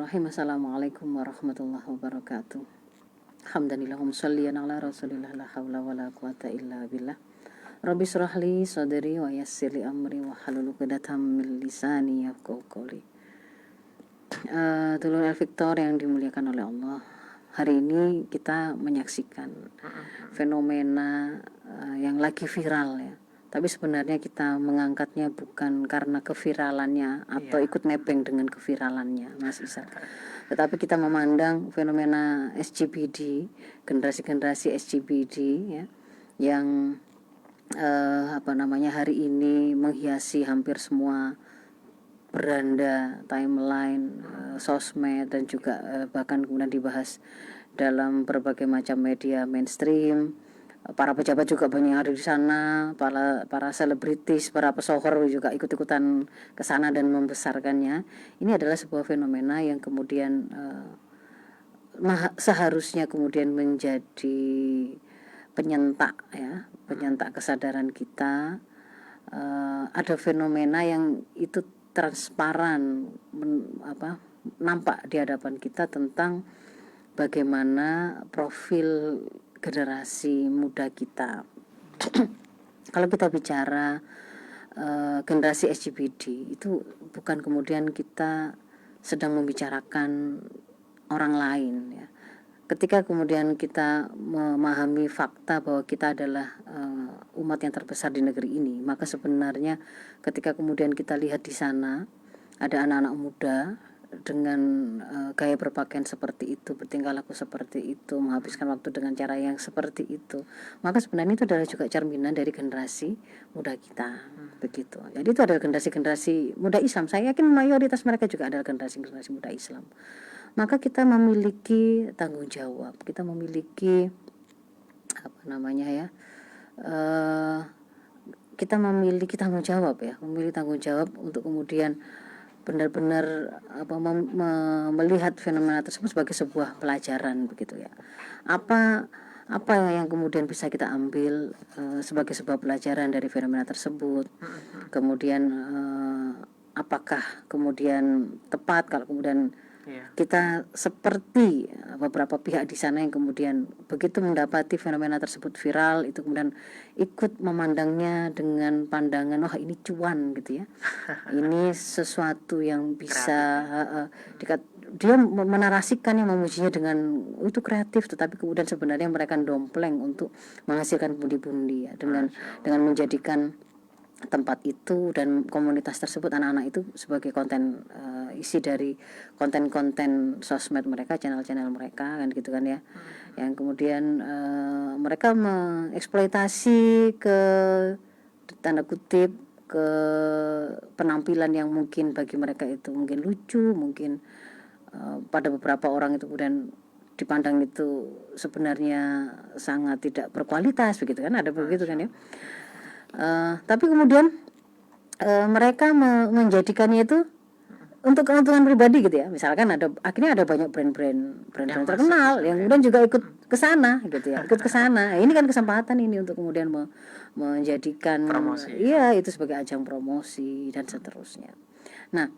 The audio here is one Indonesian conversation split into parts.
Bismillahirrahmanirrahim. Assalamualaikum warahmatullahi wabarakatuh. Alhamdulillahumma sholli ala rasulillah la haula wala quwata illa billah. Rabbi shrahli sadri wa yassirli amri wa halul 'uqdatam min lisani yafqahu qawli. Dulur Victor yang dimuliakan oleh Allah. Hari ini kita menyaksikan fenomena yang lagi viral ya. Tapi sebenarnya kita mengangkatnya bukan karena keviralannya atau ikut nebeng dengan keviralannya, Mas Isa. Tetapi kita memandang fenomena SGBD, generasi-generasi SGBD ya, yang hari ini menghiasi hampir semua beranda, timeline, sosmed, dan juga bahkan kemudian dibahas dalam berbagai macam media mainstream. Para pejabat juga banyak yang ada di sana, para selebritis, para pesohor juga ikut-ikutan ke sana dan membesarkannya. Ini adalah sebuah fenomena yang kemudian seharusnya kemudian menjadi penyentak kesadaran kita. Ada fenomena yang itu transparan nampak di hadapan kita tentang bagaimana profil generasi muda kita. Kalau kita bicara generasi SGBD itu bukan kemudian kita sedang membicarakan orang lain ya. Ketika kemudian kita memahami fakta bahwa kita adalah umat yang terbesar di negeri ini, maka sebenarnya ketika kemudian kita lihat di sana ada anak-anak muda dengan gaya berpakaian seperti itu, bertingkah laku seperti itu, menghabiskan waktu dengan cara yang seperti itu, maka sebenarnya itu adalah juga cerminan dari generasi muda kita. Begitu. Jadi itu adalah generasi muda Islam. Saya yakin mayoritas mereka juga adalah generasi muda Islam. Maka kita memiliki tanggung jawab, kita memiliki kita memiliki tanggung jawab untuk kemudian benar-benar melihat fenomena tersebut sebagai sebuah pelajaran begitu ya. Apa yang kemudian bisa kita ambil sebagai sebuah pelajaran dari fenomena tersebut. Kemudian apakah kemudian tepat kalau kemudian kita seperti beberapa pihak di sana yang kemudian begitu mendapati fenomena tersebut viral itu kemudian ikut memandangnya dengan pandangan ini cuan gitu ya. Ini sesuatu yang bisa dia menarasikannya, memujinya dengan itu kreatif, tetapi kemudian sebenarnya mereka dompleng untuk menghasilkan pundi-pundi ya, dengan menjadikan tempat itu dan komunitas tersebut, anak-anak itu sebagai konten isi dari konten-konten sosmed mereka, channel-channel mereka kan gitu kan ya. Yang kemudian mereka mengeksploitasi ke tanda kutip ke penampilan yang mungkin bagi mereka itu mungkin lucu, mungkin pada beberapa orang itu kemudian dipandang itu sebenarnya sangat tidak berkualitas begitu kan, ada begitu kan ya. Tapi kemudian mereka menjadikannya itu untuk keuntungan pribadi gitu ya. Misalkan akhirnya ada banyak brand-brand terkenal yang kemudian juga ikut ke sana gitu ya. Ikut ke sana. Ini kan kesempatan ini untuk kemudian menjadikan itu sebagai ajang promosi dan seterusnya. Nah,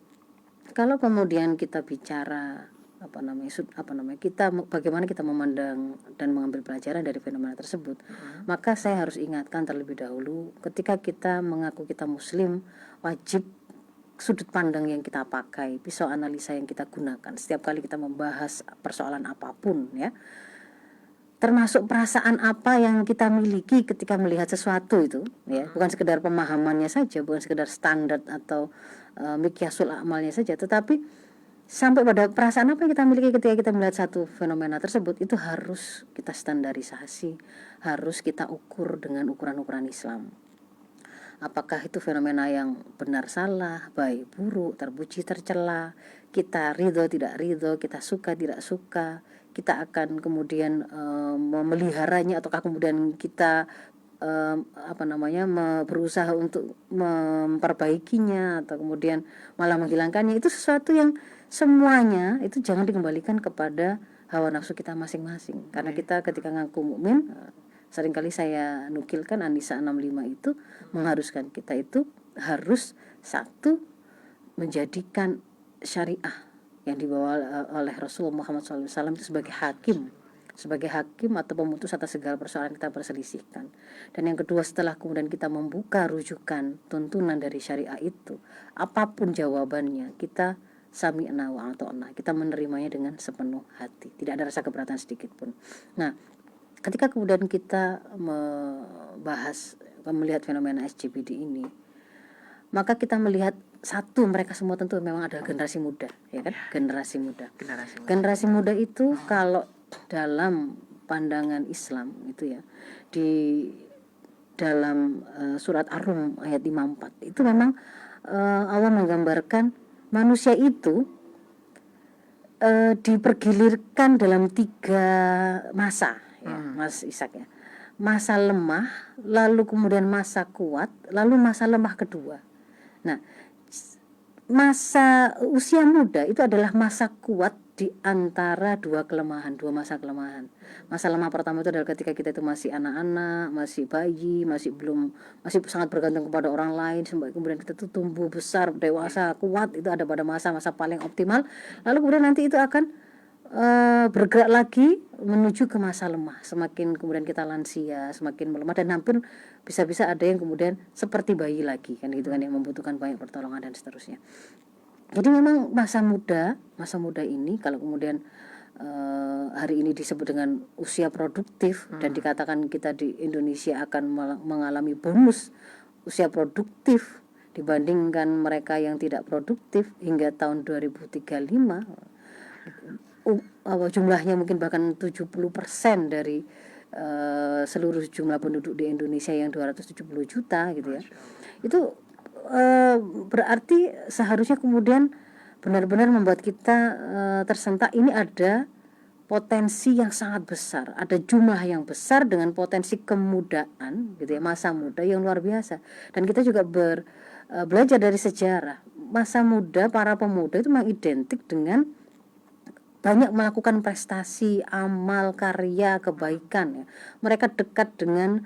kalau kemudian kita bicara bagaimana kita memandang dan mengambil pelajaran dari fenomena tersebut, maka saya harus ingatkan terlebih dahulu ketika kita mengaku kita muslim, wajib sudut pandang yang kita pakai, pisau analisa yang kita gunakan setiap kali kita membahas persoalan apapun ya, termasuk perasaan apa yang kita miliki ketika melihat sesuatu itu ya, bukan sekedar pemahamannya saja, bukan sekedar standar atau miqyasul amalnya saja, tetapi sampai pada perasaan apa yang kita miliki ketika kita melihat satu fenomena tersebut. Itu harus kita standarisasi, harus kita ukur dengan ukuran-ukuran Islam. Apakah itu fenomena yang benar salah, baik buruk, terpuji tercela, kita ridho tidak ridho, kita suka tidak suka, kita akan kemudian memeliharanya ataukah kemudian kita berusaha untuk memperbaikinya atau kemudian malah menghilangkannya. Itu sesuatu yang semuanya itu jangan dikembalikan kepada hawa nafsu kita masing-masing. Karena kita ketika ngaku mukmin, seringkali saya nukilkan An-Nisa 65 itu mengharuskan kita itu harus satu, menjadikan syariah yang dibawa oleh Rasulullah Muhammad SAW itu sebagai hakim atau pemutus atas segala persoalan kita perselisihkan. Dan yang kedua, setelah kemudian kita membuka rujukan tuntunan dari syariah itu, apapun jawabannya, kita sami'na wa ata'na, kita menerimanya dengan sepenuh hati, tidak ada rasa keberatan sedikit pun. Nah, ketika kemudian kita melihat fenomena SJPD ini, maka kita melihat satu, mereka semua tentu memang adalah generasi muda, ya kan? Generasi muda itu kalau dalam pandangan Islam itu ya, di dalam surat Ar-Rum ayat 54 itu memang Allah menggambarkan manusia itu dipergilirkan dalam 3 masa ya, Mas Ishak ya. Masa lemah, lalu kemudian masa kuat, lalu masa lemah kedua. Nah, masa usia muda itu adalah masa kuat di antara dua masa kelemahan. Masa lemah pertama itu adalah ketika kita itu masih anak-anak, masih bayi, masih sangat bergantung kepada orang lain, sampai kemudian kita itu tumbuh besar, dewasa, kuat, itu ada pada masa-masa paling optimal. Lalu kemudian nanti itu akan bergerak lagi menuju ke masa lemah. Semakin kemudian kita lansia, semakin melemah, dan hampir bisa-bisa ada yang kemudian seperti bayi lagi kan gitu kan, yang membutuhkan banyak pertolongan dan seterusnya. Jadi memang masa muda ini kalau kemudian hari ini disebut dengan usia produktif, dan dikatakan kita di Indonesia akan mengalami bonus usia produktif dibandingkan mereka yang tidak produktif hingga tahun 2035, jumlahnya mungkin bahkan 70% dari seluruh jumlah penduduk di Indonesia yang 270 juta gitu ya. Itu berarti seharusnya kemudian benar-benar membuat kita tersentak, ini ada potensi yang sangat besar, ada jumlah yang besar dengan potensi kemudaan gitu ya, masa muda yang luar biasa. Dan kita juga belajar dari sejarah, masa muda para pemuda itu memang identik dengan banyak melakukan prestasi, amal, karya, kebaikan ya. Mereka dekat dengan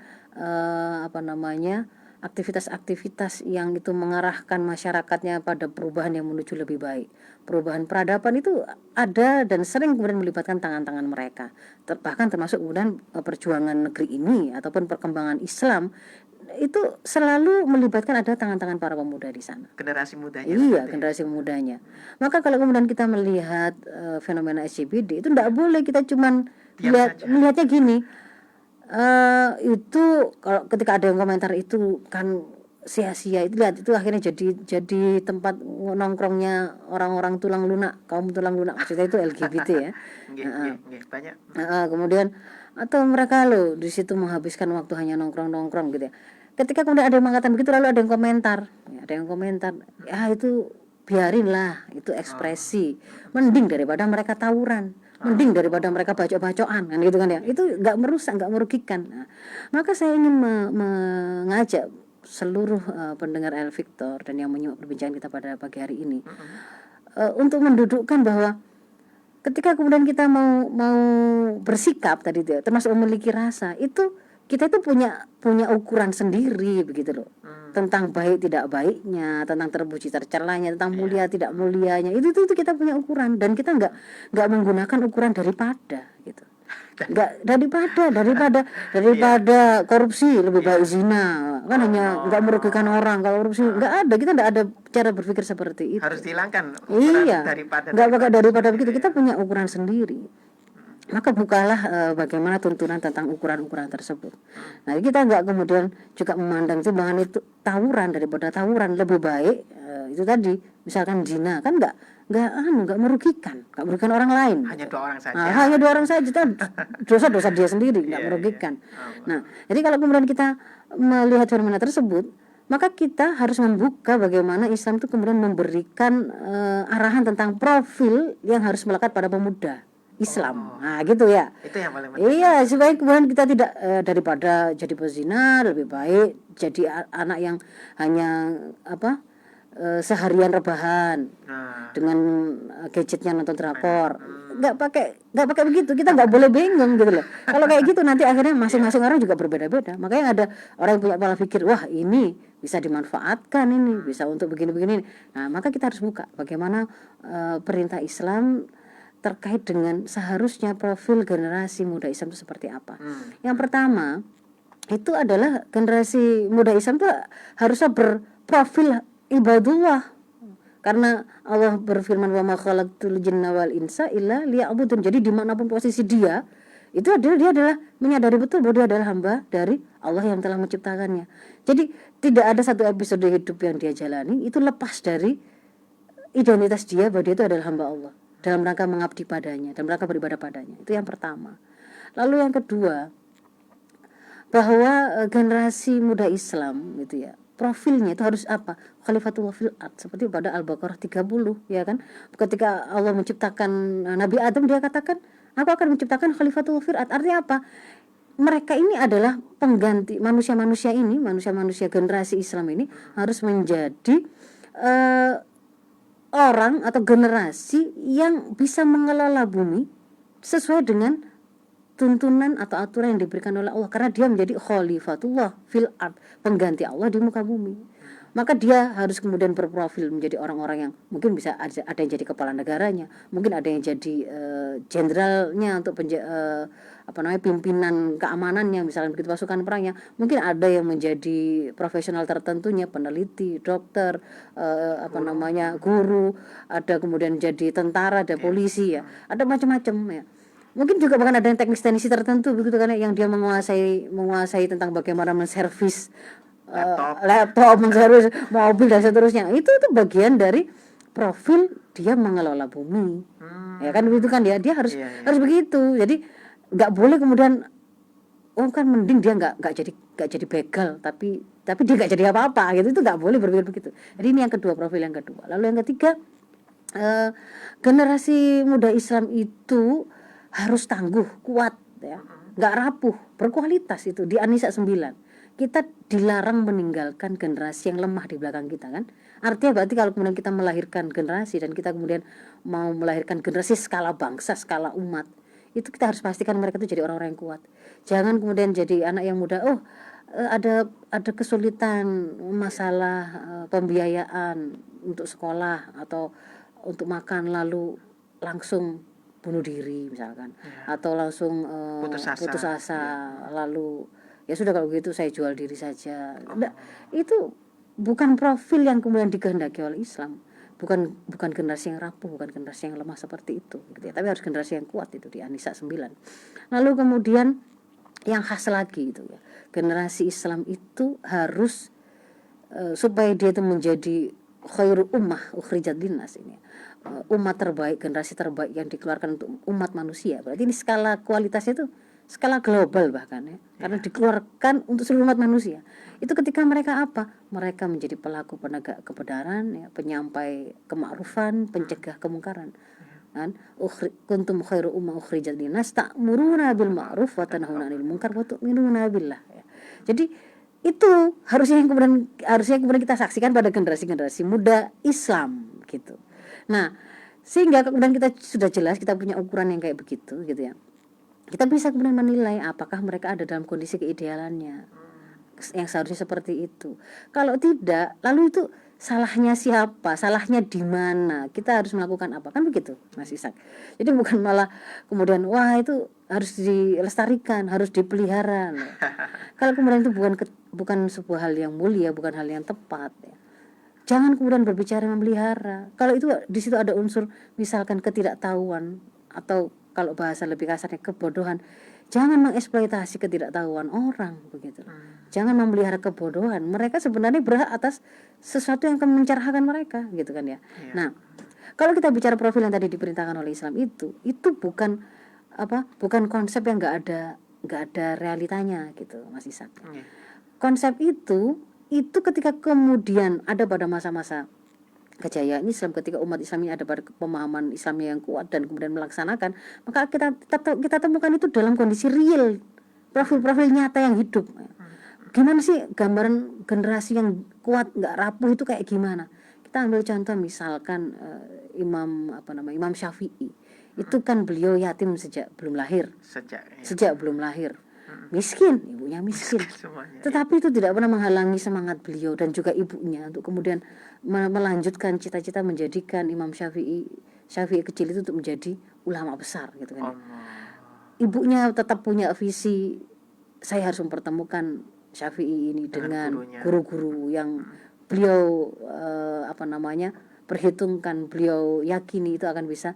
aktivitas-aktivitas yang itu mengarahkan masyarakatnya pada perubahan yang menuju lebih baik. Perubahan peradaban itu ada dan sering kemudian melibatkan tangan-tangan mereka. Bahkan termasuk kemudian perjuangan negeri ini ataupun perkembangan Islam itu selalu melibatkan ada tangan-tangan para pemuda di sana. Generasi mudanya. Iya, generasi mudanya. Maka kalau kemudian kita melihat fenomena SJPD itu tidak boleh kita cuman melihatnya gini. Itu kalau ketika ada yang komentar itu kan sia-sia, itu lihat itu akhirnya jadi tempat nongkrongnya orang-orang tulang lunak, kaum tulang lunak, maksudnya itu LGBT ya. Banyak. Kemudian atau mereka di situ menghabiskan waktu hanya nongkrong gitu ya. Ketika kemudian ada yang mengatakan begitu, lalu ada yang komentar ya itu biarinlah, itu ekspresi, mending daripada mereka tawuran, mending daripada mereka bacok-bacokan kan gitu kan ya. Itu nggak merusak, nggak merugikan. Nah, maka saya ingin mengajak seluruh pendengar El Victor dan yang menyimak perbincangan kita pada pagi hari ini untuk mendudukkan bahwa ketika kemudian kita mau bersikap tadi itu, termasuk memiliki rasa, itu kita itu punya ukuran sendiri begitu loh. Tentang baik tidak baiknya, tentang terpuji tercelanya, tentang mulia tidak mulianya, itu kita punya ukuran, dan kita nggak menggunakan ukuran daripada gitu. Nggak daripada korupsi lebih baik zina kan, hanya nggak merugikan orang. Kalau korupsi nggak ada, kita nggak ada cara berpikir seperti itu, harus dihilangkan daripada begitu. Kita punya ukuran sendiri. Maka bukalah bagaimana tuntunan tentang ukuran-ukuran tersebut. Nah, kita nggak kemudian juga memandang timbangan itu tawuran daripada tawuran, lebih baik itu tadi misalkan zina kan nggak merugikan orang lain. Hanya 2 orang saja. Hanya 2 orang saja, dosa dia sendiri, nggak merugikan. Nah, jadi kalau kemudian kita melihat fenomena tersebut, maka kita harus membuka bagaimana Islam itu kemudian memberikan arahan tentang profil yang harus melekat pada pemuda Islam. Nah gitu ya. Itu yang paling penting. Iya, supaya kemudian kita tidak daripada jadi pezina, lebih baik jadi anak yang hanya seharian rebahan Nah, dengan gadgetnya nonton drakor. Nggak pakai begitu, kita nggak boleh bingung gitu loh. Kalau kayak gitu nanti akhirnya masing-masing orang juga berbeda-beda. Makanya ada orang yang punya pola pikir, wah ini bisa dimanfaatkan, ini bisa untuk begini-begini. Nah maka kita harus buka bagaimana perintah Islam terkait dengan seharusnya profil generasi muda Islam itu seperti apa. Yang pertama itu adalah generasi muda Islam itu harusnya berprofil ibadullah. Karena Allah berfirman wa ma khalaqtul jinna wal insa illa liya'budun. Jadi dimanapun posisi dia, itu dia adalah menyadari betul bahwa dia adalah hamba dari Allah yang telah menciptakannya. Jadi tidak ada satu episode hidup yang dia jalani itu lepas dari identitas dia bahwa dia itu adalah hamba Allah dalam rangka mengabdi padanya, dalam rangka beribadah padanya. Itu yang pertama. Lalu yang kedua, bahwa generasi muda Islam gitu ya, profilnya itu harus apa? Khalifatullah fil ard, seperti pada Al-Baqarah 30 ya kan. Ketika Allah menciptakan Nabi Adam, dia katakan, aku akan menciptakan Khalifatullah fil ard. Artinya apa? Mereka ini adalah pengganti manusia-manusia ini, manusia-manusia generasi Islam ini harus menjadi orang atau generasi yang bisa mengelola bumi sesuai dengan tuntunan atau aturan yang diberikan oleh Allah, karena dia menjadi khalifatullah fil ard, pengganti Allah di muka bumi. Maka dia harus kemudian berprofil menjadi orang-orang yang mungkin bisa ada yang jadi kepala negaranya, mungkin ada yang jadi jenderalnya untuk pimpinan keamanannya, misalnya begitu, pasukan perangnya, mungkin ada yang menjadi profesional tertentunya, peneliti, dokter, guru, ada kemudian jadi tentara, ada polisi ya, ada macam-macam ya. Mungkin juga bahkan ada yang teknis-teknisi tertentu begitu kan, yang dia menguasai tentang bagaimana menservis laptop, menservis mobil dan seterusnya. Itu bagian dari profil dia mengelola bumi. Ya kan begitu kan, dia harus begitu. Jadi nggak boleh kemudian kan mending dia nggak jadi begal tapi dia nggak jadi apa-apa gitu. Itu nggak boleh berpikir begitu. Jadi ini yang kedua, profil yang kedua. Lalu yang ketiga, generasi muda Islam itu harus tangguh, kuat ya, nggak rapuh, berkualitas. Itu di An-Nisa 9 kita dilarang meninggalkan generasi yang lemah di belakang kita kan. Artinya berarti kalau kemudian kita melahirkan generasi dan kita kemudian mau melahirkan generasi skala bangsa, skala umat, itu kita harus pastikan mereka itu jadi orang-orang yang kuat. Jangan kemudian jadi anak yang muda, ada kesulitan masalah pembiayaan untuk sekolah atau untuk makan, lalu langsung bunuh diri misalkan, atau langsung putus asa, lalu ya sudah kalau gitu saya jual diri saja. Itu bukan profil yang kemudian dikehendaki oleh Islam. Bukan generasi yang rapuh, bukan generasi yang lemah seperti itu gitu ya. Tapi harus generasi yang kuat, itu di An-Nisa 9. Lalu kemudian yang khas lagi itu ya, generasi Islam itu harus supaya dia itu menjadi khairu ummah ukhrijat linnas, ini umat terbaik, generasi terbaik yang dikeluarkan untuk umat manusia. Berarti ini skala kualitasnya itu skala global bahkan ya, karena dikeluarkan untuk seluruh umat manusia. Itu ketika mereka apa? Mereka menjadi pelaku penegak kebenaran ya, penyampai kemakrufan, pencegah kemungkaran. Kan kuntum khairu ummah ukhrijat linnas ta'muruna bil ma'ruf wa tanhauna 'anil munkar wa tu'minuna billah ya. Jadi itu harusnya kemudian kita saksikan pada generasi-generasi muda Islam gitu. Nah, sehingga kemudian kita sudah jelas, kita punya ukuran yang kayak begitu gitu ya. Kita bisa kemudian menilai apakah mereka ada dalam kondisi keidealannya yang seharusnya seperti itu. Kalau tidak, lalu itu salahnya siapa? Salahnya di mana? Kita harus melakukan apa? Kan begitu, Mas Ishak. Jadi bukan malah kemudian wah itu harus dilestarikan, harus dipelihara. Kalau kemudian itu bukan sebuah hal yang mulia, bukan hal yang tepat ya. Jangan kemudian berbicara memelihara. Kalau itu di situ ada unsur misalkan ketidaktahuan, atau kalau bahasa lebih kasarnya kebodohan, jangan mengeksploitasi ketidaktahuan orang begitu. Jangan memelihara kebodohan. Mereka sebenarnya berhak atas sesuatu yang akan mencerahkan mereka gitu kan ya. Nah, kalau kita bicara profil yang tadi diperintahkan oleh Islam itu bukan konsep yang nggak ada realitanya gitu, Mas Ishak. Konsep itu ketika kemudian ada pada masa-masa kejayaan Islam, ketika umat Islam ini ada pada pemahaman Islamnya yang kuat dan kemudian melaksanakan, maka kita temukan itu dalam kondisi real, profil-profil nyata yang hidup. Gimana sih gambaran generasi yang kuat, nggak rapuh itu kayak gimana? kita ambil contoh misalkan Imam Syafi'i. Itu kan beliau yatim sejak belum lahir. Sejak belum lahir. Miskin, ibunya miskin. Semuanya, Tetapi itu tidak pernah menghalangi semangat beliau dan juga ibunya untuk kemudian melanjutkan cita-cita menjadikan Imam Syafi'i kecil itu untuk menjadi ulama besar gitu kan. Ibunya tetap punya visi, saya harus mempertemukan Syafi'i ini dengan guru-guru yang beliau perhitungkan, beliau yakini itu akan bisa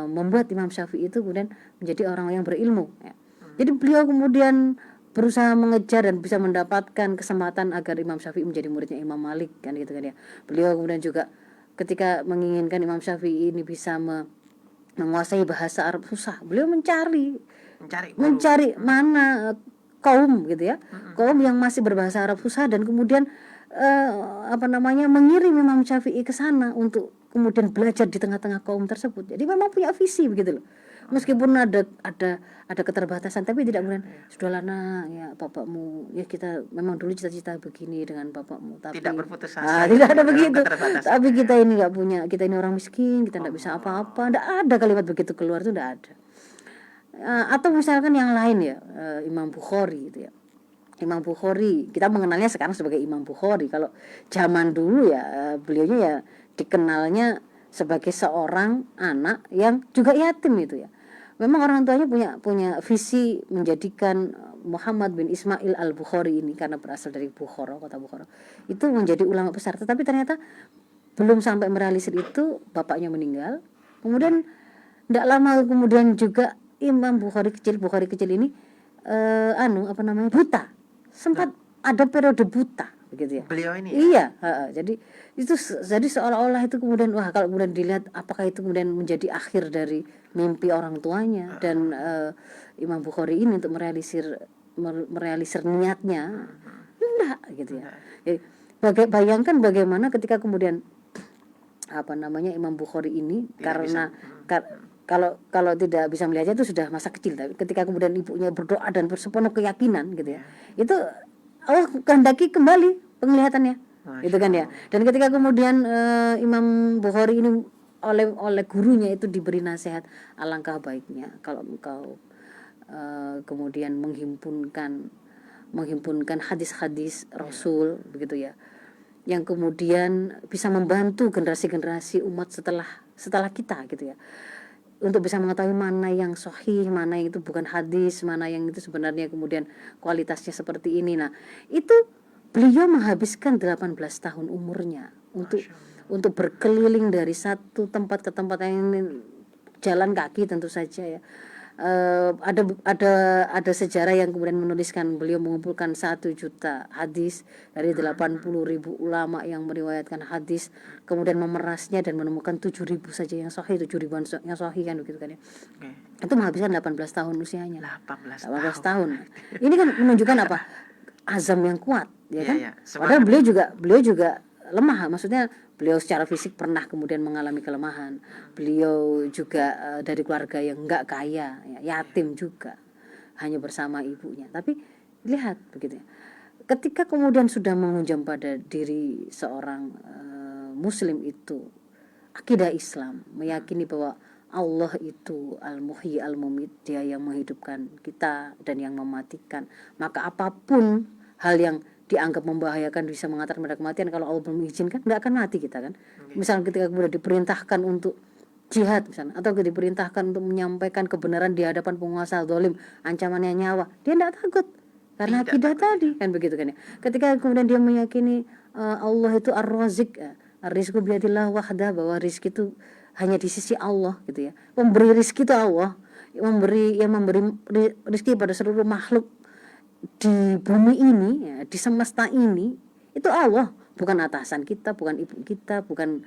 membuat Imam Syafi'i itu kemudian menjadi orang yang berilmu ya. Jadi beliau kemudian berusaha mengejar dan bisa mendapatkan kesempatan agar Imam Syafi'i menjadi muridnya Imam Malik kan gitu kan ya. Beliau kemudian juga ketika menginginkan Imam Syafi'i ini bisa menguasai bahasa Arab susah, beliau mencari mana kaum gitu ya, kaum yang masih berbahasa Arab susah dan kemudian mengirim Imam Syafi'i ke sana untuk kemudian belajar di tengah-tengah kaum tersebut. Jadi memang punya visi begitu loh. Meskipun ada keterbatasan, tapi tidak kemudian sudahlah nak ya bapakmu ya, kita memang dulu cita-cita begini dengan bapakmu, tapi tidak berputus asa. Tidak ada begitu. Tapi kita ini nggak punya, kita ini orang miskin, kita nggak bisa apa-apa. Tidak ada kalimat begitu keluar, itu tidak ada. Atau misalkan yang lain ya, Imam Bukhari itu ya. Imam Bukhari, kita mengenalnya sekarang sebagai Imam Bukhari. Kalau zaman dulu ya beliaunya ya dikenalnya sebagai seorang anak yang juga yatim itu ya. Memang orang tuanya punya visi menjadikan Muhammad bin Ismail al-Bukhari ini, karena berasal dari Bukhara, kota Bukhara, itu menjadi ulama besar. Tetapi ternyata belum sampai merealisir itu bapaknya meninggal. Kemudian tidak lama kemudian juga Imam Bukhari kecil ini buta. Sempat ada periode buta begitu ya. Beliau ini. Iya, jadi seolah-olah itu kemudian kalau kemudian dilihat apakah itu kemudian menjadi akhir dari mimpi orang tuanya dan Imam Bukhari ini untuk merealisir niatnya. Enggak gitu ya. Jadi bayangkan bagaimana ketika kemudian Imam Bukhari ini karena kalau tidak bisa melihatnya itu sudah masa kecil, tapi ketika kemudian ibunya berdoa dan bersepenuh keyakinan gitu ya, itu Allah kehendaki kembali penglihatannya, itu kan ya. Dan ketika kemudian Imam Bukhari ini oleh gurunya itu diberi nasihat, alangkah baiknya kalau engkau kemudian menghimpunkan hadis-hadis Rasul begitu ya, yang kemudian bisa membantu generasi-generasi umat setelah kita gitu ya, untuk bisa mengetahui mana yang sahih, mana yang itu bukan hadis, mana yang itu sebenarnya kemudian kualitasnya seperti ini. Nah, itu beliau menghabiskan 18 tahun umurnya untuk berkeliling dari satu tempat ke tempat yang jalan kaki tentu saja ya. Ada sejarah yang kemudian menuliskan beliau mengumpulkan 1 juta hadis dari 80.000 ulama yang meriwayatkan hadis, kemudian memerasnya dan menemukan 7.000 saja yang sahih, 7.000 yang sahih kan begitu kan ya. Itu menghabiskan 18 tahun usianya. 18 tahun. Ini kan menunjukkan apa? Azam yang kuat ya kan. Padahal beliau juga lemah, maksudnya beliau secara fisik pernah kemudian mengalami kelemahan. Beliau juga dari keluarga yang enggak kaya, ya, yatim juga, hanya bersama ibunya. Tapi lihat begitu ya. Ketika kemudian sudah menghunjam pada diri seorang muslim itu akidah Islam, meyakini bahwa Allah itu Al-Muhyi Al-Mumit, Dia yang menghidupkan kita dan yang mematikan, maka apapun hal yang dianggap membahayakan bisa mengantar pada kematian, kalau Allah belum mengizinkan nggak akan mati kita kan. Misalnya ketika kemudian diperintahkan untuk jihad misalnya, atau diperintahkan untuk menyampaikan kebenaran di hadapan penguasa zalim, ancamannya nyawa, dia tidak takut karena akidah tadi kan begitu kan ya. Ketika kemudian dia meyakini Allah itu Ar-Razik, ar-rizqu biyadillah wahdah, bahwa rizki itu hanya di sisi Allah gitu ya. Pemberi rizki itu Allah, yang memberi rizki pada seluruh makhluk di bumi ini ya, di semesta ini itu Allah, bukan atasan kita, bukan ibu kita, bukan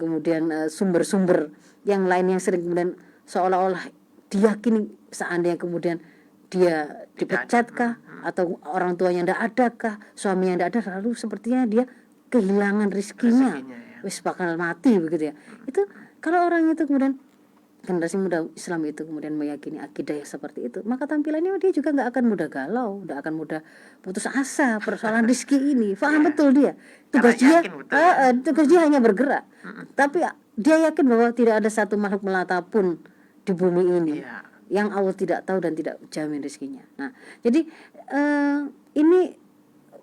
kemudian sumber-sumber yang lain yang sering kemudian seolah-olah diyakini seandainya kemudian dia dipecatkah atau orang tuanya tidak adakah, suaminya tidak ada, lalu sepertinya dia kehilangan rizkinya, wis bakal mati begitu ya. Itu kalau orang itu kemudian generasi muda Islam itu kemudian meyakini akidah yang seperti itu, maka tampilannya dia juga nggak akan mudah galau, nggak akan mudah putus asa persoalan rezeki ini. Paham betul dia. Tugas dia, tugas dia hanya bergerak. Tapi dia yakin bahwa tidak ada satu makhluk melata pun di bumi ini yang Allah tidak tahu dan tidak jamin rezekinya. Nah, jadi ini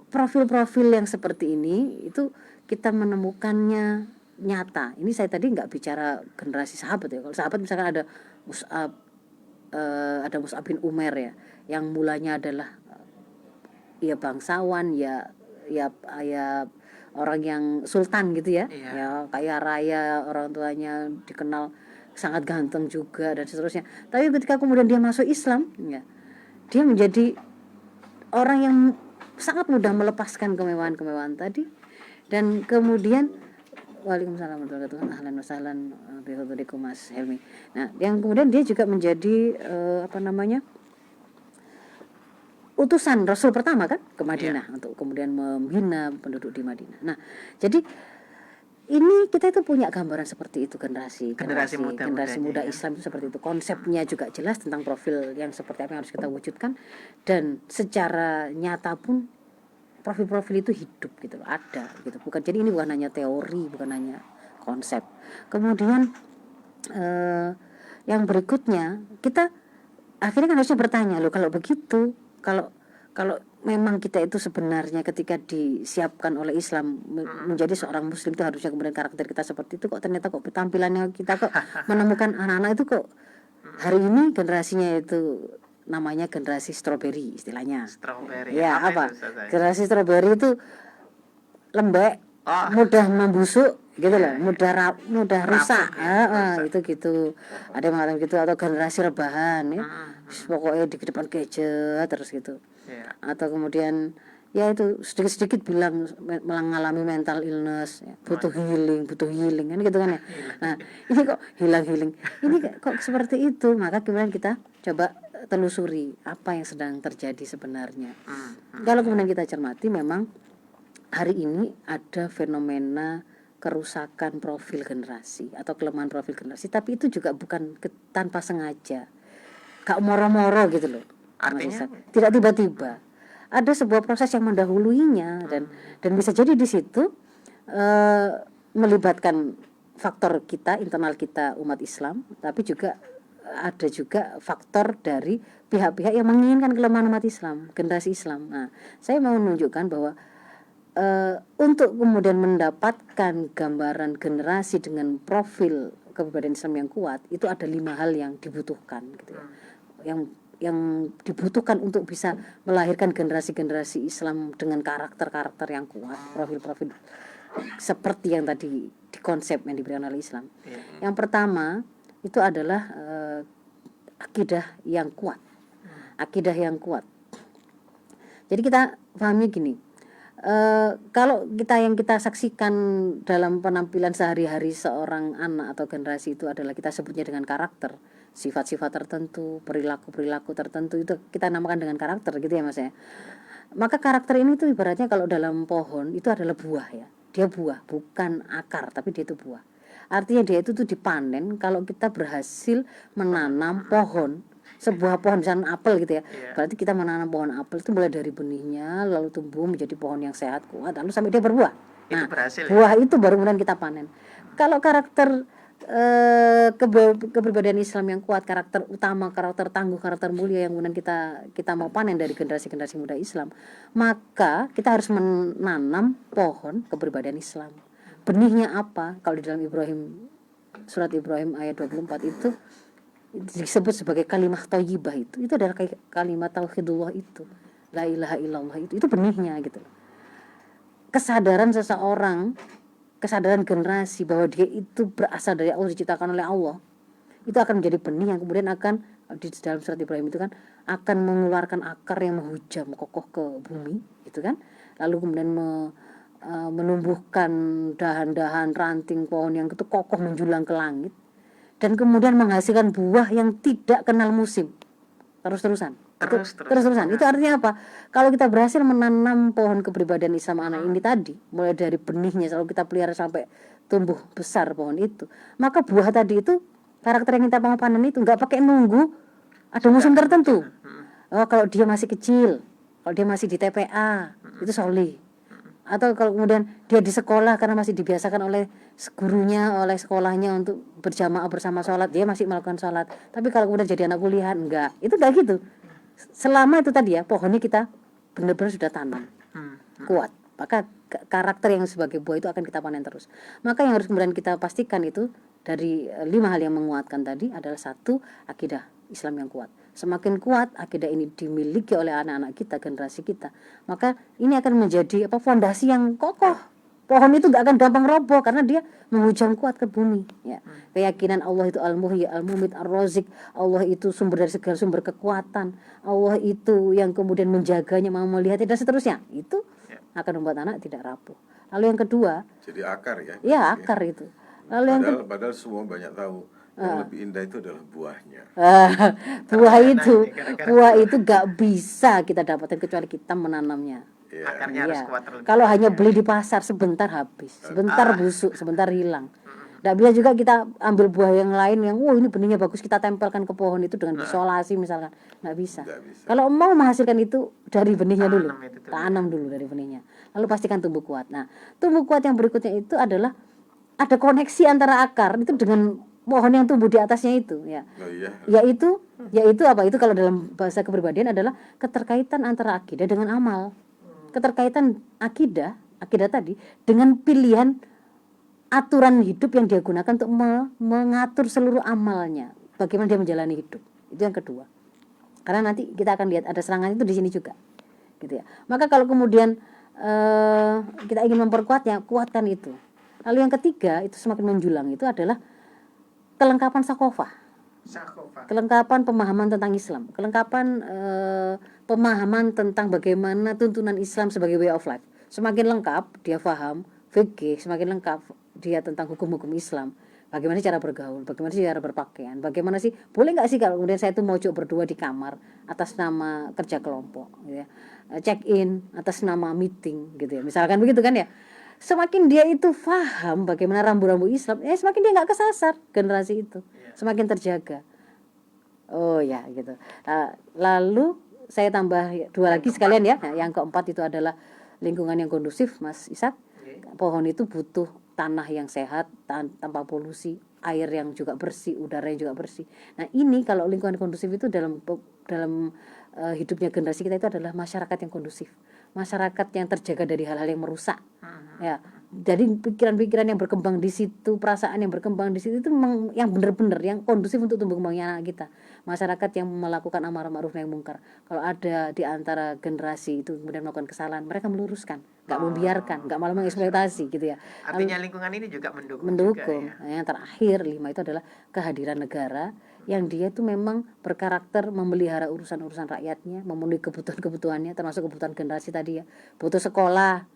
profil-profil yang seperti ini itu kita menemukannya nyata. Ini saya tadi nggak bicara generasi sahabat ya. Kalau sahabat misalkan ada Mus'ab bin Umair ya, yang mulanya adalah ya bangsawan, ya orang yang sultan gitu ya, ya kaya raya, orang tuanya dikenal sangat ganteng juga dan seterusnya. Tapi ketika kemudian dia masuk Islam, ya dia menjadi orang yang sangat mudah melepaskan kemewahan-kemewahan tadi, dan kemudian waalaikumsalam warahmatullahi wabarakatuh, ahlan wa sahlan bihudurikum Mas Helmi. Nah, yang kemudian dia juga menjadi utusan Rasul pertama kan ke Madinah untuk kemudian membina penduduk di Madinah. Nah, jadi ini kita itu punya gambaran seperti itu, generasi muda Islam itu seperti itu. Konsepnya juga jelas tentang profil yang seperti apa yang harus kita wujudkan, dan secara nyata pun profil-profil itu hidup gitu loh, ada gitu. Jadi ini bukan hanya teori, bukan hanya konsep. Kemudian yang berikutnya, kita akhirnya kan harusnya bertanya, loh kalau begitu, kalau memang kita itu sebenarnya ketika disiapkan oleh Islam menjadi seorang muslim itu harusnya kemudian karakter kita seperti itu, kok ternyata kok tampilannya kita kok menemukan anak-anak itu kok hari ini generasinya itu namanya generasi stroberi istilahnya. Ya, apa? Generasi stroberi itu lembek, mudah membusuk gitu loh, mudah rusak. Itu gitu. Ada yang mengatakan gitu, atau generasi rebahan ya. Pokoknya di depan gadget terus gitu. Atau kemudian ya itu sedikit-sedikit bilang mengalami mental illness ya. butuh healing kan gitu kan ya. Nah, ini kok healing ini kok seperti itu. Maka kemudian kita coba telusuri apa yang sedang terjadi sebenarnya. Kalau kemudian kita cermati, memang hari ini ada fenomena kerusakan profil generasi atau kelemahan profil generasi, tapi itu juga bukan tanpa sengaja, gak moro-moro gitu loh. Artinya tidak tiba-tiba, ada sebuah proses yang mendahuluinya, dan bisa jadi di situ melibatkan faktor kita, internal kita umat Islam, tapi juga ada juga faktor dari pihak-pihak yang menginginkan kelemahan umat Islam, generasi Islam. Nah, saya mau menunjukkan bahwa untuk kemudian mendapatkan gambaran generasi dengan profil kepribadian Islam yang kuat, itu ada 5 hal yang dibutuhkan gitu ya. Yang dibutuhkan untuk bisa melahirkan generasi-generasi Islam dengan karakter-karakter yang kuat, profil-profil seperti yang tadi di konsep yang diberikan oleh Islam. Yang pertama itu adalah akidah yang kuat. Akidah yang kuat. Jadi kita pahami gini, kalau kita saksikan dalam penampilan sehari-hari seorang anak atau generasi, itu adalah kita sebutnya dengan karakter, sifat-sifat tertentu, perilaku-perilaku tertentu, itu kita namakan dengan karakter gitu ya Mas ya. Maka karakter ini tuh ibaratnya kalau dalam pohon itu adalah buah ya. Dia buah, bukan akar, tapi dia itu buah. Artinya dia itu tuh dipanen kalau kita berhasil menanam pohon, sebuah pohon misalnya apel gitu ya. Berarti kita menanam pohon apel itu mulai dari benihnya lalu tumbuh menjadi pohon yang sehat, kuat, lalu sampai dia berbuah. Nah, buah itu baru kemudian kita panen. Kalau karakter kepribadian Islam yang kuat, karakter utama, karakter tangguh, karakter mulia yang kemudian kita mau panen dari generasi-generasi muda Islam, maka kita harus menanam pohon kepribadian Islam. Benihnya apa? Kalau di dalam surat Ibrahim ayat 24 itu disebut sebagai kalimat thayyibah, itu adalah kalimat tauhidullah, itu la ilaha illallah, itu benihnya gitu. Kesadaran seseorang, kesadaran generasi bahwa dia itu berasal dari Allah, diciptakan oleh Allah, itu akan menjadi benih yang kemudian akan di dalam surat Ibrahim itu kan akan mengeluarkan akar yang menghujam kokoh ke bumi, itu kan, lalu kemudian menumbuhkan dahan-dahan ranting pohon yang itu kokoh menjulang ke langit, dan kemudian menghasilkan buah yang tidak kenal musim, terus-terusan. Itu artinya apa? Kalau kita berhasil menanam pohon kepribadian Islam anak ini tadi, mulai dari benihnya, kalau kita pelihara sampai tumbuh besar pohon itu, maka buah tadi itu Karakter yang kita mau panen itu nggak pakai nunggu ada musim tertentu. Oh, kalau dia masih kecil, kalau dia masih di TPA, itu solih. Atau kalau kemudian dia di sekolah karena masih dibiasakan oleh gurunya, oleh sekolahnya untuk berjamaah bersama sholat, dia masih melakukan sholat. Tapi kalau kemudian jadi anak kuliah, enggak. Itu enggak gitu. Selama itu tadi ya, pohonnya kita benar-benar sudah tanam kuat, maka karakter yang sebagai buah itu akan kita panen terus. Maka yang harus kemudian kita pastikan itu dari 5 hal yang menguatkan tadi adalah satu, akidah Islam yang kuat. Semakin kuat akidah ini dimiliki oleh anak-anak kita, generasi kita, maka ini akan menjadi fondasi yang kokoh. Pohon itu gak akan gampang roboh karena dia menghujam kuat ke bumi ya. Keyakinan Allah itu Al-Muhyi, Al-Mumit, Ar-Razik, Allah itu sumber dari segala sumber kekuatan, Allah itu yang kemudian menjaganya, mau melihat dan seterusnya. Itu akan membuat anak tidak rapuh. Lalu yang kedua, jadi akar ya. Ya, akar itu. Lalu Padahal semua banyak tahu yang lebih indah itu adalah buahnya. buah itu gak bisa kita dapatkan kecuali kita menanamnya. Akarnya harus kuat terlebih. Kalau hanya beli di pasar sebentar habis, sebentar busuk, sebentar hilang. Nggak bisa juga kita ambil buah yang lain yang ini benihnya bagus kita tempelkan ke pohon itu dengan isolasi misalkan, nggak bisa. Kalau mau menghasilkan itu dari benihnya dulu, tanam dulu dari benihnya, lalu pastikan tumbuh kuat. Nah, tumbuh kuat yang berikutnya itu adalah ada koneksi antara akar itu dengan pohon yang tumbuh di atasnya itu ya. Yaitu apa? Itu kalau dalam bahasa kepribadian adalah keterkaitan antara akidah dengan amal. Keterkaitan akidah tadi dengan pilihan aturan hidup yang dia gunakan untuk mengatur seluruh amalnya, bagaimana dia menjalani hidup. Itu yang kedua. Karena nanti kita akan lihat ada serangan itu di sini juga, gitu ya. Maka kalau kemudian kita ingin memperkuatnya, kuatkan itu. Lalu yang ketiga itu semakin menjulang itu adalah kelengkapan sakofah. Kelengkapan pemahaman tentang Islam, kelengkapan pemahaman tentang bagaimana tuntunan Islam sebagai way of life. Semakin lengkap dia paham fikih, semakin lengkap dia tentang hukum-hukum Islam. Bagaimana cara bergaul, bagaimana sih cara berpakaian, bagaimana sih, boleh nggak sih kalau kemudian saya itu mojok berdua di kamar atas nama kerja kelompok, gitu ya, check in atas nama meeting, gitu ya, misalkan begitu kan ya. Semakin dia itu paham bagaimana rambu-rambu Islam, semakin dia nggak kesasar, generasi itu semakin terjaga. Oh ya gitu. Lalu saya tambah 2 lagi sekalian ya. Nah, yang keempat itu adalah lingkungan yang kondusif, Mas Ishak. Pohon itu butuh tanah yang sehat tanpa polusi, air yang juga bersih, udara yang juga bersih. Nah ini kalau lingkungan kondusif itu dalam hidupnya generasi kita itu adalah masyarakat yang kondusif, masyarakat yang terjaga dari hal-hal yang merusak. Ya, jadi pikiran-pikiran yang berkembang di situ, perasaan yang berkembang di situ itu memang yang benar-benar yang kondusif untuk tumbuh kembangnya anak kita. Masyarakat yang melakukan amar ma'ruf nahi munkar. Kalau ada di antara generasi itu kemudian melakukan kesalahan, mereka meluruskan, nggak membiarkan, nggak malah mengeksploitasi gitu ya. Artinya lingkungan ini juga mendukung juga, ya. Yang terakhir 5 itu adalah kehadiran negara yang dia itu memang berkarakter memelihara urusan-urusan rakyatnya, memenuhi kebutuhan-kebutuhannya, termasuk kebutuhan generasi tadi ya. Butuh sekolah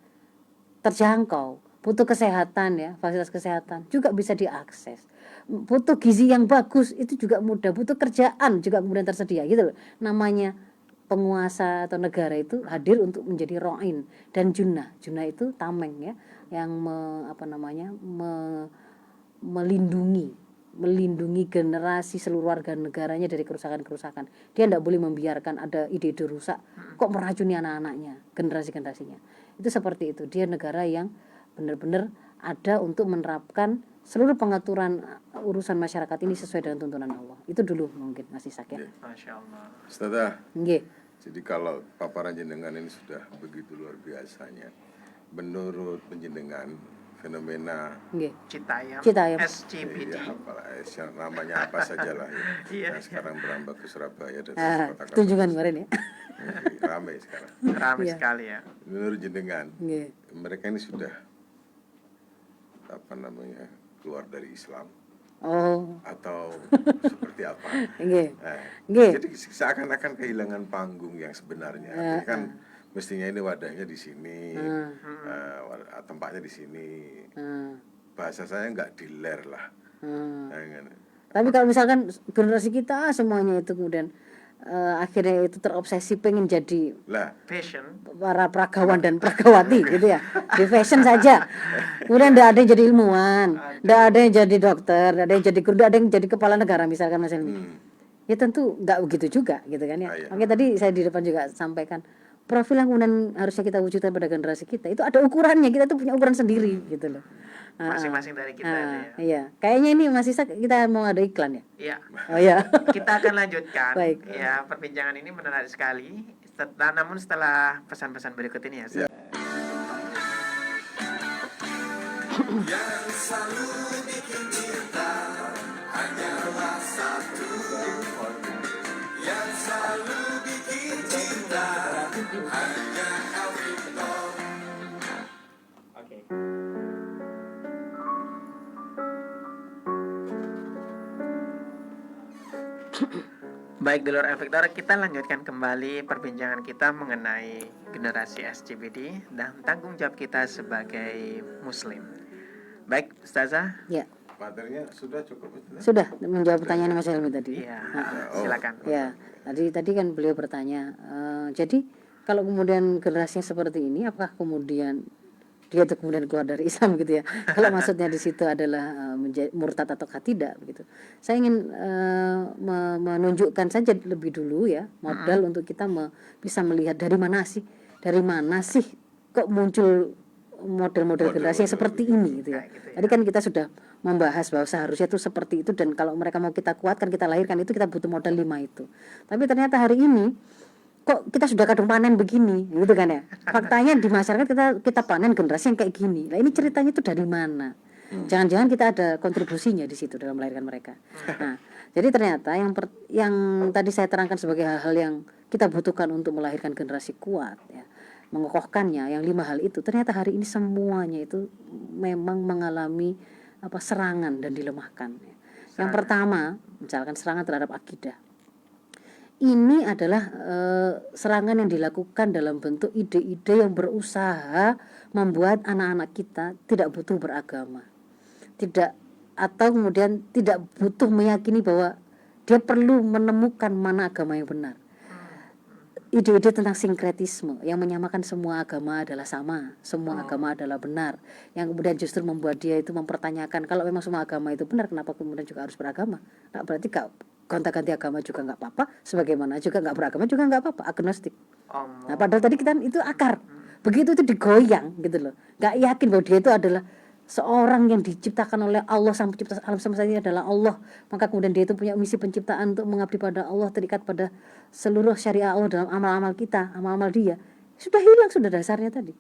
terjangkau, butuh kesehatan ya, fasilitas kesehatan juga bisa diakses, butuh gizi yang bagus itu juga mudah, butuh kerjaan juga kemudian tersedia gitu loh. Namanya penguasa atau negara itu hadir untuk menjadi ro'in dan junah itu tameng ya, yang melindungi generasi seluruh warga negaranya dari kerusakan-kerusakan. Dia tidak boleh membiarkan ada ide-ide rusak kok meracuni anak-anaknya, generasi-generasinya. Itu seperti itu. Dia negara yang benar-benar ada untuk menerapkan seluruh pengaturan urusan masyarakat ini sesuai dengan tuntunan Allah. Itu dulu mungkin Mas Ishak ya. Masya Allah. Ustazah, Nggih. jadi kalau paparan jenengan ini sudah begitu luar biasanya, menurut penjenengan fenomena Citayam SCBD, namanya apa saja lah ya. Nah, sekarang berambah ke Surabaya dan kota-kota tunjungan kemarin ya. Ramai sekarang. Ramai sekali ya. Menurut jenengan, mereka ini sudah keluar dari Islam atau seperti apa? Jadi seakan-akan kehilangan panggung yang sebenarnya. Kan mestinya ini wadahnya di sini, tempatnya di sini. Bahasa saya nggak diler lah. Tapi kalau misalkan generasi kita semuanya itu kemudian akhirnya itu terobsesi pengen jadi fashion, para peragawan dan peragawati gitu ya, di fashion saja. Kemudian tidak ada yang jadi ilmuwan, tidak ada yang jadi dokter, tidak ada yang jadi guru, tidak ada yang jadi kepala negara misalkan Mas Helmi. Ya tentu nggak begitu juga gitu kan ya. Makanya tadi saya di depan juga sampaikan, profil yang kemudian harusnya kita wujudkan pada generasi kita itu ada ukurannya, kita tuh punya ukuran sendiri gitu loh. Masing-masing dari kita ya. Iya, kayaknya ini Mas Isa kita mau ada iklan ya. Iya. Oh ya. Kita akan lanjutkan. Baik. Ya, perbincangan ini menarik sekali. Namun setelah pesan-pesan berikut ini ya. Yang selalu bikin cinta hanyalah satu. Yang selalu bikin cinta hanya Elvito. Oke. Baik, Dulur Victor, kita lanjutkan kembali perbincangan kita mengenai generasi SCBD dan tanggung jawab kita sebagai Muslim. Baik, Ustazah. Ya. Materinya sudah cukup. Sudah menjawab pertanyaan Mas Helmi tadi. Iya. Silakan. Ya, tadi kan beliau bertanya. Jadi kalau kemudian generasinya seperti ini, apakah kemudian dia itu kemudian keluar dari Islam gitu ya? Kalau maksudnya di situ adalah murtad atau tidak begitu. Saya ingin menunjukkan saja lebih dulu ya modal untuk kita bisa melihat dari mana sih kok muncul model-model generasi yang seperti ini gitu ya. Tadi kan kita sudah membahas bahwa seharusnya itu seperti itu, dan kalau mereka mau kita kuatkan, kita lahirkan itu, kita butuh modal 5 itu. Tapi ternyata hari ini kok kita sudah kadung panen begini gitu kan ya. Faktanya di masyarakat kita panen generasi yang kayak gini. Nah, ini ceritanya itu dari mana? Jangan-jangan kita ada kontribusinya di situ dalam melahirkan mereka. Nah, jadi ternyata yang tadi saya terangkan sebagai hal-hal yang kita butuhkan untuk melahirkan generasi kuat ya, mengokohkannya, yang 5 hal itu ternyata hari ini semuanya itu memang mengalami serangan dan dilemahkan. Yang pertama, misalkan serangan terhadap akidah. Ini adalah serangan yang dilakukan dalam bentuk ide-ide yang berusaha membuat anak-anak kita tidak butuh beragama, atau kemudian tidak butuh meyakini bahwa dia perlu menemukan mana agama yang benar. Ide-ide tentang sinkretisme yang menyamakan semua agama adalah sama, semua agama adalah benar, yang kemudian justru membuat dia itu mempertanyakan, kalau memang semua agama itu benar, kenapa kemudian juga harus beragama? Nah, berarti gonta-ganti agama juga nggak apa-apa, sebagaimana juga nggak beragama juga nggak apa-apa, agnostik. Nah, padahal tadi kita itu akar, begitu itu digoyang gitu loh, nggak yakin bahwa dia itu adalah seorang yang diciptakan oleh Allah, sang pencipta alam semesta ini adalah Allah, maka kemudian dia itu punya misi penciptaan untuk mengabdi pada Allah, terikat pada seluruh syariat Allah dalam amal-amal kita, amal-amal dia, sudah hilang sudah dasarnya tadi.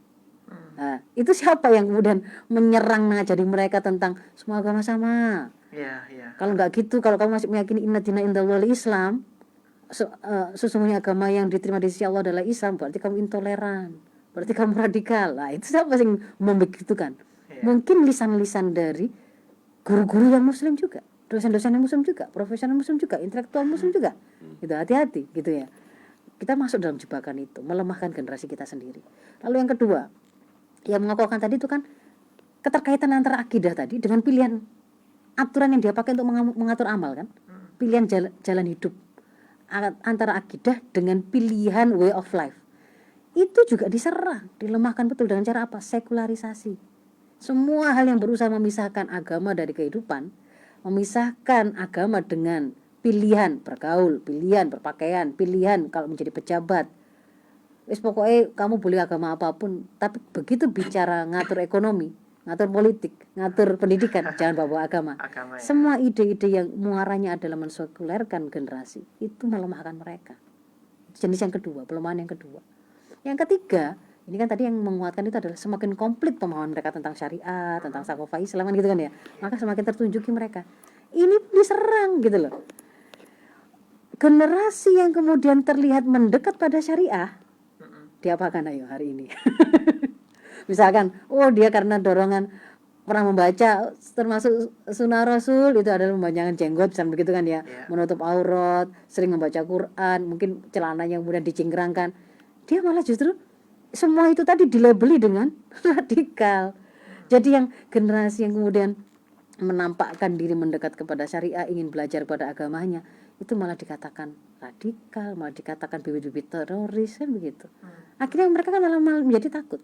Nah, itu siapa yang kemudian menyerang ngajari mereka tentang semua agama sama? Kalau nggak gitu, kalau kamu masih meyakini inna dina indallahil Islam, sesungguhnya agama yang diterima di sisi Allah adalah Islam, berarti kamu intoleran, berarti kamu radikal. Nah, itu siapa yang membegitukan? Mungkin lisan-lisan dari guru-guru yang muslim juga, dosen-dosen yang muslim juga, profesional muslim juga, intelektual muslim juga. Gitu, hati-hati gitu ya. Kita masuk dalam jebakan itu, melemahkan generasi kita sendiri. Lalu yang kedua, yang mengokohkan tadi itu kan keterkaitan antara akidah tadi dengan pilihan aturan yang dia pakai untuk mengatur amal kan. Pilihan jalan hidup antara akidah dengan pilihan way of life. Itu juga diserang, dilemahkan betul dengan cara apa? Sekularisasi. Semua hal yang berusaha memisahkan agama dari kehidupan, memisahkan agama dengan pilihan bergaul, pilihan berpakaian, pilihan kalau menjadi pejabat. Wis pokoknya kamu boleh agama apapun, tapi begitu bicara ngatur ekonomi, ngatur politik, ngatur pendidikan, jangan bawa agama ya. Semua ide-ide yang muaranya adalah mensekulerkan generasi, itu melemahkan mereka. Jenis yang kedua, pelemahan yang kedua. Yang ketiga, ini kan tadi yang menguatkan itu adalah semakin komplit pemahaman mereka tentang syariat, tentang sakofa Islam gitu kan ya. Maka semakin tertunjuki mereka. Ini diserang gitu loh. Generasi yang kemudian terlihat mendekat pada syariah, diapakan ayo hari ini? Misalkan, dia karena dorongan pernah membaca termasuk sunnah Rasul, itu adalah membanyakan jenggot, misalnya begitu kan ya, menutup aurat, sering membaca Quran, mungkin celananya kemudian dicingkrangkan. Dia malah justru semua itu tadi dilabeli dengan radikal. Jadi yang generasi yang kemudian menampakkan diri mendekat kepada syariah, ingin belajar pada agamanya, itu malah dikatakan radikal, malah dikatakan bibit-bibit teroris, kan begitu. Akhirnya mereka kan malah menjadi takut.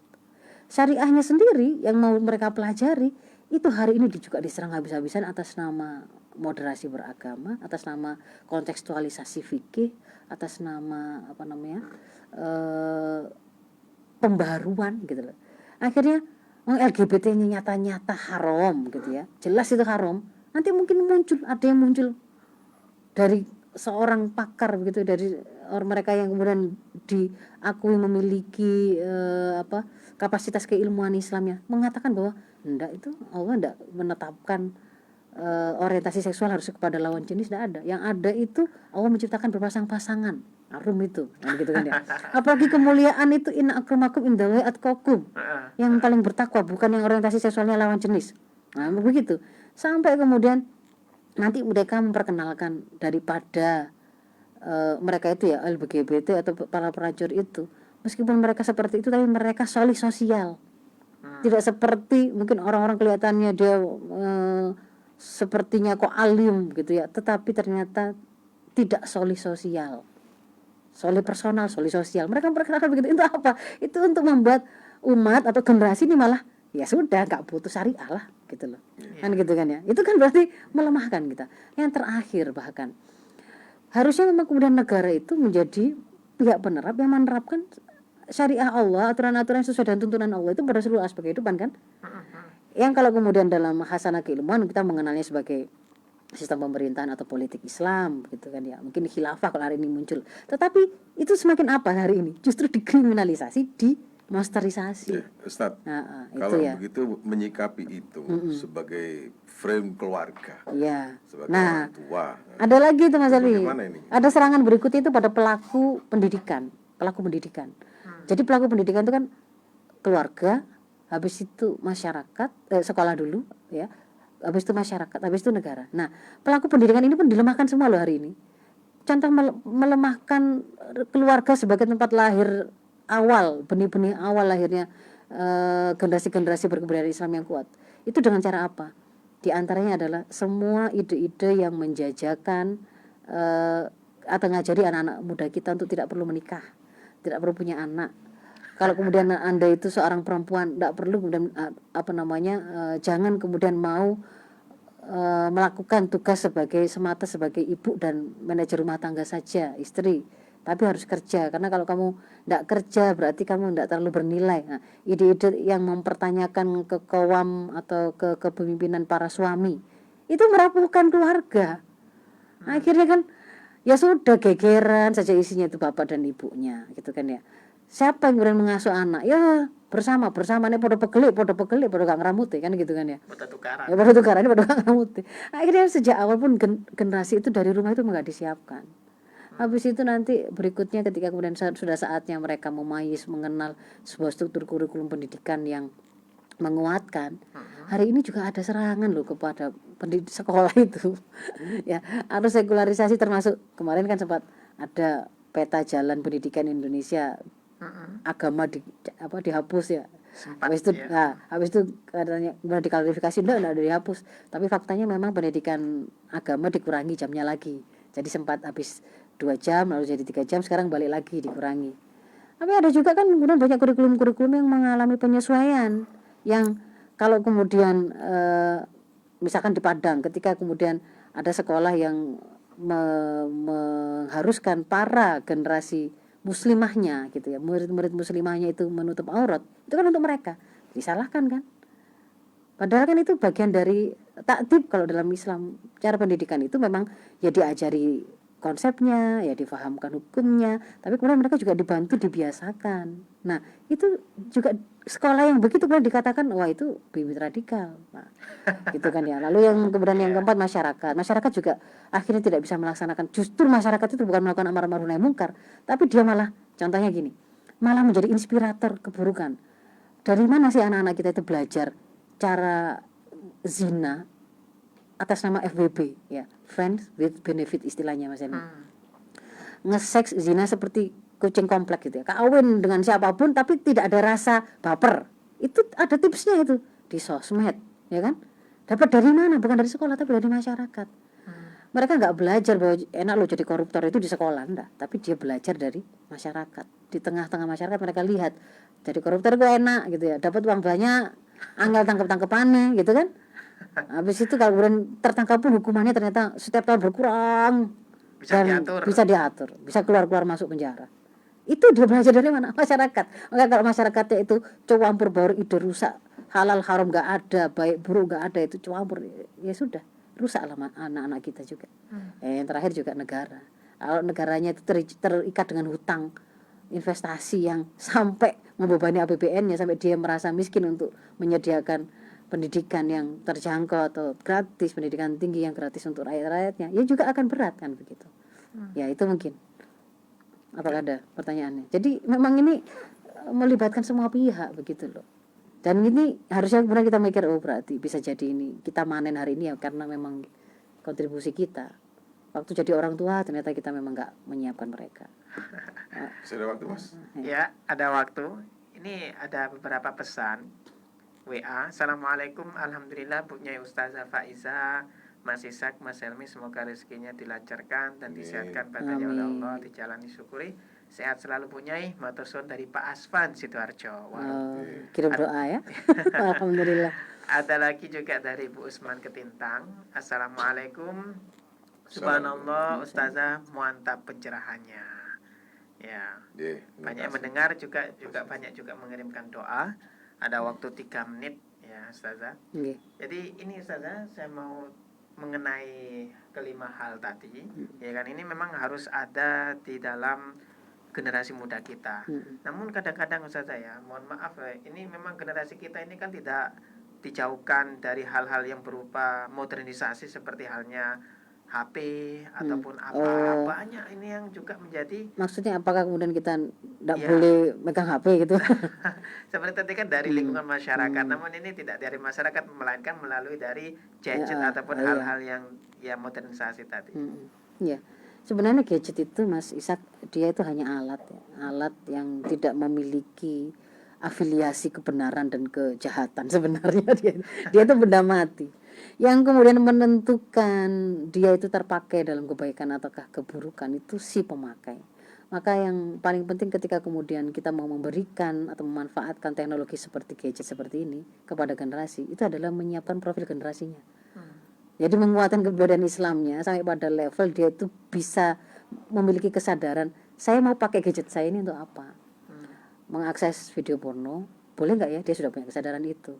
Syariahnya sendiri yang mau mereka pelajari itu hari ini juga diserang habis-habisan atas nama moderasi beragama, atas nama kontekstualisasi fikih, atas nama pembaruan gitu loh. Akhirnya LGBT-nya nyata-nyata haram gitu ya, jelas itu haram. Nanti mungkin ada yang muncul dari seorang pakar begitu, dari mereka yang kemudian diakui memiliki kapasitas keilmuan Islamnya, mengatakan bahwa enggak, itu Allah enggak menetapkan orientasi seksual harus kepada lawan jenis, enggak ada. Yang ada itu Allah menciptakan berpasang-pasangan, harum itu, gitu kan ya. Apalagi kemuliaan itu inna akramakum indallahi atqakum, yang paling bertakwa, bukan yang orientasi seksualnya lawan jenis. Nah, begitu. Sampai kemudian nanti mereka memperkenalkan daripada mereka itu ya LGBT atau para pelacur itu, meskipun mereka seperti itu tapi mereka solih sosial. Tidak seperti mungkin orang-orang kelihatannya dia sepertinya kok alim gitu ya, tetapi ternyata tidak solih sosial, solih personal, solih sosial. Mereka memperkenalkan begitu. Itu apa? Itu untuk membuat umat atau generasi ini malah ya sudah nggak butuh syariah lah gitu loh, kan gitu kan ya. Itu kan berarti melemahkan kita. Yang terakhir bahkan harusnya memang kemudian negara itu menjadi pihak penerap yang menerapkan syariah Allah, aturan-aturan sesuai dengan tuntunan Allah itu pada seluruh aspek kehidupan kan. Yang kalau kemudian dalam hasanah keilmuan kita mengenalnya sebagai sistem pemerintahan atau politik Islam gitu kan ya, mungkin khilafah kalau hari ini muncul. Tetapi itu semakin apa hari ini? Justru dikriminalisasi, masterisasi. Ya, Ustaz, kalau itu ya. begitu menyikapi itu sebagai frame keluarga, sebagai nah, orang tua. Ada lagi itu Mas Ali. Ada serangan berikutnya itu pada pelaku pendidikan. Jadi pelaku pendidikan itu kan keluarga, habis itu masyarakat, sekolah dulu ya, habis itu masyarakat, habis itu negara. Nah, pelaku pendidikan ini pun dilemahkan semua loh hari ini. Contoh melemahkan keluarga sebagai tempat lahir awal, benih-benih awal lahirnya generasi-generasi berkebudayaan Islam yang kuat. Itu dengan cara apa? Di antaranya adalah semua ide-ide yang menjajakan atau ngajari anak-anak muda kita untuk tidak perlu menikah, tidak perlu punya anak. Kalau kemudian Anda itu seorang perempuan, tidak perlu kemudian jangan kemudian mau melakukan tugas semata sebagai ibu dan manajer rumah tangga saja, istri, tapi harus kerja, karena kalau kamu tidak kerja berarti kamu tidak terlalu bernilai. Nah, ide-ide yang mempertanyakan kekawam atau kepemimpinan para suami itu merapuhkan keluarga. Akhirnya kan ya sudah, gegeran saja isinya itu bapak dan ibunya gitu kan ya. Siapa yang kemudian mengasuh anak? Ya bersama nih, podo pegelik gak ngeramuti kan gitu kan ya. Podo tukaran ini podo gak ngeramuti. Akhirnya sejak awal pun generasi itu dari rumah itu enggak disiapkan. Habis itu nanti berikutnya ketika kemudian sudah saatnya mereka memayis, mengenal sebuah struktur kurikulum pendidikan yang menguatkan. Hari ini juga ada serangan loh kepada sekolah itu. Ya, harus sekularisasi, termasuk kemarin kan sempat ada peta jalan pendidikan Indonesia, agama dihapus ya. Habis itu katanya diklarifikasi enggak dihapus, tapi faktanya memang pendidikan agama dikurangi jamnya lagi. Jadi sempat habis 2 jam lalu jadi 3 jam, sekarang balik lagi dikurangi. Tapi ada juga kan kemudian banyak kurikulum-kurikulum yang mengalami penyesuaian, yang kalau kemudian misalkan di Padang ketika kemudian ada sekolah yang mengharuskan para generasi muslimahnya gitu ya, murid-murid muslimahnya itu menutup aurat, itu kan untuk mereka, disalahkan kan. Padahal kan itu bagian dari taktib kalau dalam Islam. Cara pendidikan itu memang ya diajari konsepnya, ya difahamkan hukumnya, tapi kemudian mereka juga dibantu, dibiasakan. Nah, itu juga sekolah yang begitu kemudian dikatakan wah itu bibit radikal. Nah, gitu kan ya. Lalu yang kemudian yang keempat, masyarakat juga akhirnya tidak bisa melaksanakan. Justru masyarakat itu bukan melakukan amar ma'ruf nahi munkar, tapi dia malah, contohnya gini, malah menjadi inspirator keburukan. Dari mana sih anak-anak kita itu belajar cara zina atas nama FWB ya, friends with benefit istilahnya Mas Eni. Nge-seks zina seperti kucing komplek gitu ya, kawin dengan siapapun tapi tidak ada rasa baper. Itu ada tipsnya itu di sosmed ya kan. Dapat dari mana? Bukan dari sekolah tapi dari masyarakat. mereka nggak belajar bahwa enak loh jadi koruptor itu di sekolah, enggak, tapi dia belajar dari masyarakat. Di tengah-tengah masyarakat mereka lihat jadi koruptor itu enak gitu ya, dapat uang banyak, anggal tangkep-tangkepannya gitu kan. Habis itu kalau kemudian tertangkap pun hukumannya ternyata setiap tahun berkurang Bisa dan diatur. bisa keluar masuk penjara. Itu dia belajar dari mana? Masyarakat. Maka kalau masyarakatnya itu campur baur ide rusak, halal haram nggak ada, baik buruk nggak ada, itu campur, ya sudah rusaklah anak-anak kita juga. Yang terakhir juga negara. Kalau negaranya itu terikat dengan hutang, investasi yang sampai membebani APBN-nya, sampai dia merasa miskin untuk menyediakan pendidikan yang terjangkau atau gratis, pendidikan tinggi yang gratis untuk rakyat-rakyatnya, ya juga akan berat kan begitu. Ya itu mungkin. Apakah ada pertanyaannya? Jadi memang ini melibatkan semua pihak begitu loh. Dan ini harusnya kemudian kita mikir, oh berarti bisa jadi ini kita manen hari ini ya karena memang kontribusi kita. Waktu jadi orang tua ternyata kita memang nggak menyiapkan mereka. Sudah waktu Mas? Ya, ada waktu. Ini ada beberapa pesan WA. Assalamualaikum, alhamdulillah Bu Nyai Ustazah Faiza, Mas Isak, Mas Helmi, semoga rezekinya dilancarkan dan disehatkan badannya oleh Allah, dijalani syukuri. Sehat selalu Bu Nyai. Matur suwun dari Pak Asvan Sidoarjo. Kirim doa ya. Alhamdulillah. Ada lagi juga dari Bu Usman Ketintang. Assalamualaikum. Subhanallah Ustazah, mantap pencerahannya. Ya, banyak yang mendengar juga banyak juga mengirimkan doa. Ada waktu 3 menit ya Ustazah. Jadi ini Ustazah, saya mau mengenai kelima hal tadi. Ya kan, ini memang harus ada di dalam generasi muda kita. Namun kadang-kadang Ustazah ya, mohon maaf ya, ini memang generasi kita ini kan tidak dijauhkan dari hal-hal yang berupa modernisasi seperti halnya HP ataupun apa, banyak ini yang juga menjadi. Maksudnya apakah kemudian kita tidak boleh megang HP gitu? Seperti tadi kan dari lingkungan masyarakat, namun ini tidak dari masyarakat melainkan melalui dari gadget ataupun hal-hal yang modernisasi tadi. Ya, sebenarnya gadget itu Mas Ishak, dia itu hanya alat ya, alat yang tidak memiliki afiliasi kebenaran dan kejahatan sebenarnya. Dia itu benda mati. Yang kemudian menentukan dia itu terpakai dalam kebaikan ataukah keburukan itu si pemakai. Maka yang paling penting ketika kemudian kita mau memberikan atau memanfaatkan teknologi seperti gadget seperti ini kepada generasi, itu adalah menyiapkan profil generasinya. Jadi menguatkan keberadaan Islamnya sampai pada level dia itu bisa memiliki kesadaran, saya mau pakai gadget saya ini untuk apa? Mengakses video porno, boleh nggak ya? Dia sudah punya kesadaran itu.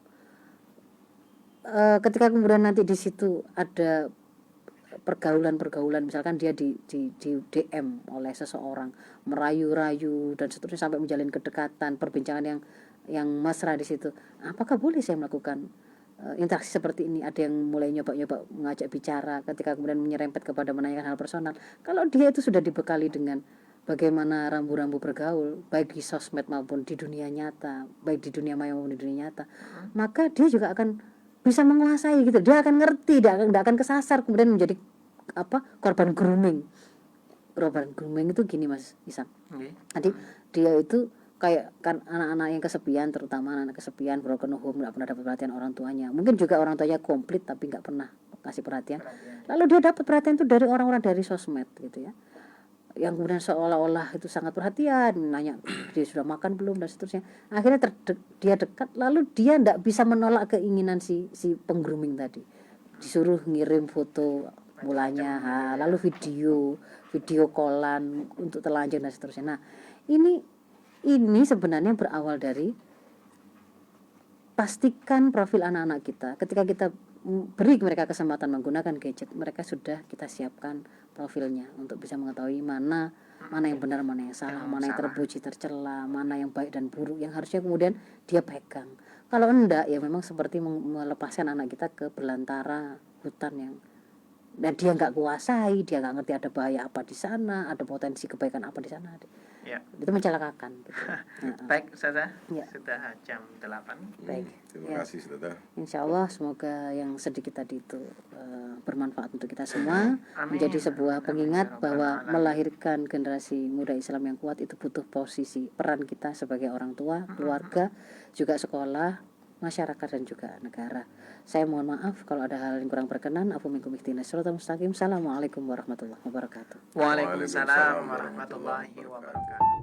Ketika kemudian nanti di situ ada pergaulan, misalkan dia di DM oleh seseorang, merayu-rayu dan seterusnya sampai menjalin kedekatan, perbincangan yang mesra di situ. Apakah boleh saya melakukan interaksi seperti ini? Ada yang mulai nyoba-nyoba mengajak bicara, ketika kemudian menyerempet kepada menanyakan hal personal. Kalau dia itu sudah dibekali dengan bagaimana rambu-rambu bergaul, baik di sosmed maupun di dunia nyata, baik di dunia maya maupun di dunia nyata, maka dia juga akan bisa menguasai gitu. Dia akan ngerti, dia akan kesasar kemudian menjadi korban grooming. Korban grooming itu gini Mas Isam. Jadi dia itu kayak kan anak-anak yang kesepian, terutama anak kesepian, broken home, nggak pernah dapat perhatian orang tuanya. Mungkin juga orang tuanya komplit tapi nggak pernah kasih perhatian. Lalu dia dapat perhatian itu dari orang-orang dari sosmed gitu ya, yang kemudian seolah-olah itu sangat perhatian, nanya dia sudah makan belum dan seterusnya. Akhirnya dia dekat, lalu dia tidak bisa menolak keinginan si penggrooming tadi. Disuruh ngirim foto mulanya, lalu video callan untuk telanjang dan seterusnya. Nah, ini sebenarnya berawal dari pastikan profil anak-anak kita. Ketika kita beri mereka kesempatan menggunakan gadget, mereka sudah kita siapkan profilnya untuk bisa mengetahui mana yang benar, mana yang salah, mana yang terpuji, tercela, mana yang baik dan buruk yang harusnya kemudian dia pegang. Kalau enggak ya memang seperti melepaskan anak kita ke belantara hutan yang dan dia nggak kuasai, dia nggak ngerti ada bahaya apa di sana, ada potensi kebaikan apa di sana. Ya. Itu mencelakakan gitu. Baik Ustazah, sudah jam 8. Baik. Terima kasih Ustazah. Insya Allah semoga yang sedikit tadi itu bermanfaat untuk kita semua. Menjadi sebuah pengingat bahwa melahirkan generasi muda Islam yang kuat itu butuh posisi peran kita sebagai orang tua, keluarga, juga sekolah, masyarakat dan juga negara. Saya mohon maaf kalau ada hal yang kurang berkenan. Afu minkum ihdinas shiratal mustaqim. Assalamualaikum warahmatullahi wabarakatuh. Waalaikumsalam warahmatullahi wabarakatuh.